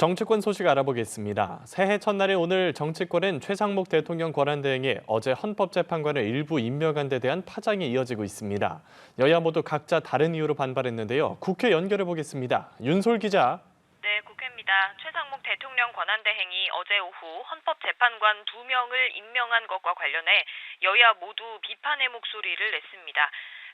정치권 소식 알아보겠습니다. 새해 첫날인 오늘 정치권은 최상목 대통령 권한대행이 어제 헌법재판관을 일부 임명한 데 대한 파장이 이어지고 있습니다. 여야 모두 각자 다른 이유로 반발했는데요. 국회 연결해 보겠습니다. 윤솔 기자. 네, 국회입니다. 최상목 대통령 권한대행이 어제 오후 헌법재판관 2명을 임명한 것과 관련해 여야 모두 비판의 목소리를 냈습니다.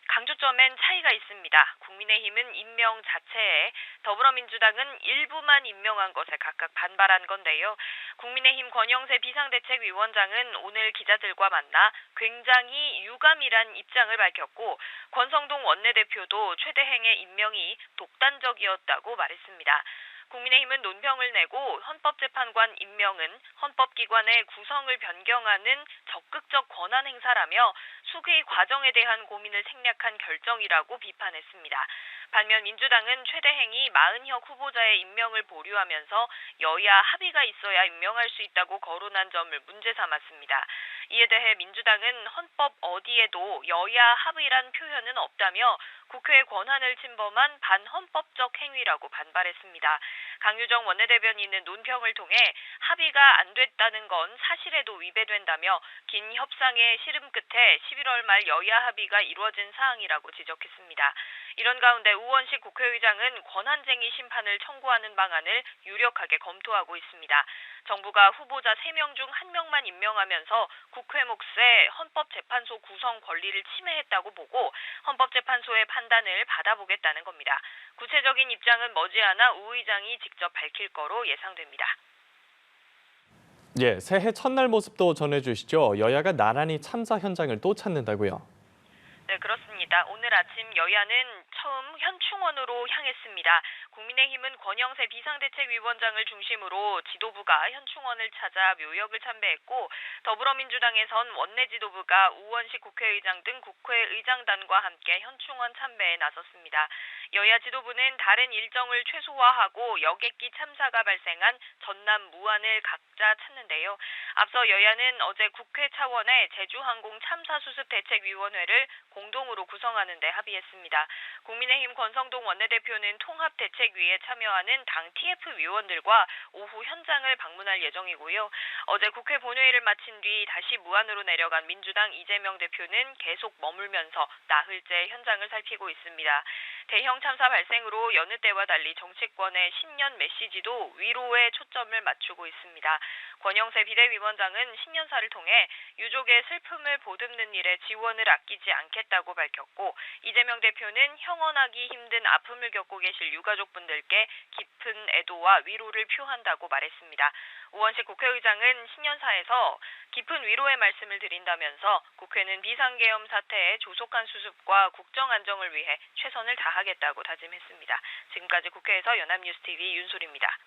강조점엔 차이가 있습니다. 국민의힘은 임명 자체에, 더불어민주당은 일부만 임명한 것에 각각 반발한 건데요. 국민의힘 권영세 비상대책위원장은 오늘 기자들과 만나 굉장히 유감이란 입장을 밝혔고, 권성동 원내대표도 최 대행의 임명이 독단적이었다고 말했습니다. 국민의힘은 논평을 내고 헌법재판관 임명은 헌법기관의 구성을 변경하는 적극적 권한 행사라며 수의 과정에 대한 고민을 생략한 결정이라고 비판했습니다. 반면 민주당은 최 대행이 마은혁 후보자의 임명을 보류하면서 여야 합의가 있어야 임명할 수 있다고 거론한 점을 문제 삼았습니다. 이에 대해 민주당은 헌법 어디에도 여야 합의란 표현은 없다며 국회의 권한을 침범한 반헌법적 행위라고 반발했습니다. 강유정 원내대변인은 논평을 통해 합의가 안 됐다는 건 사실에도 위배된다며 긴 협상의 시름 끝에 11월 말 여야 합의가 이루어진 사항이라고 지적했습니다. 이런 가운데 우원식 국회의장은 권한쟁의 심판을 청구하는 방안을 유력하게 검토하고 있습니다. 정부가 후보자 3명 중 1명만 임명하면서 국회 몫의 헌법재판소 구성 권리를 침해했다고 보고 헌법재판소의 판단을 받아보겠다는 겁니다. 구체적인 입장은 머지않아 우 의장이 직접 밝힐 거로 예상됩니다. 새해 첫날 모습도 전해주시죠. 여야가 나란히 참사 현장을 또 찾는다고요. 네, 그렇습니다. 오늘 아침 여야는 처음 현충원으로 향했습니다. 국민의힘은 권영세 비상대책위원장을 중심으로 지도부가 현충원을 찾아 묘역을 참배했고, 더불어민주당에선 원내 지도부가 우원식 국회의장 등 국회의장단과 함께 현충원 참배에 나섰습니다. 여야 지도부는 다른 일정을 최소화하고 여객기 참사가 발생한 전남 무안을 각자 찾는데요. 앞서 여야는 어제 국회 차원의 제주항공 참사수습대책위원회를 공동으로 구성하는 데 합의했습니다. 국민의힘 권성동 원내대표는 통합대책위에 참여하는 당 TF 위원들과 오후 현장을 방문할 예정이고요. 어제 국회 본회의를 마친 뒤 다시 무안으로 내려간 민주당 이재명 대표는 계속 머물면서 나흘째 현장을 살피고 있습니다. 대형 참사 발생으로 여느 때와 달리 정치권의 신년 메시지도 위로에 초점을 맞추고 있습니다. 권영세 비대위원장은 신년사를 통해 유족의 슬픔을 보듬는 일에 지원을 아끼지 않겠다고 밝혔고, 이재명 대표는 형언하기 힘든 아픔을 겪고 계실 유가족분들께 깊은 애도와 위로를 표한다고 말했습니다. 우원식 국회의장은 신년사에서 깊은 위로의 말씀을 드린다면서 국회는 비상계엄 사태의 조속한 수습과 국정 안정을 위해 최선을 다하겠다고 다짐했습니다. 지금까지 국회에서 연합뉴스TV 윤솔입니다.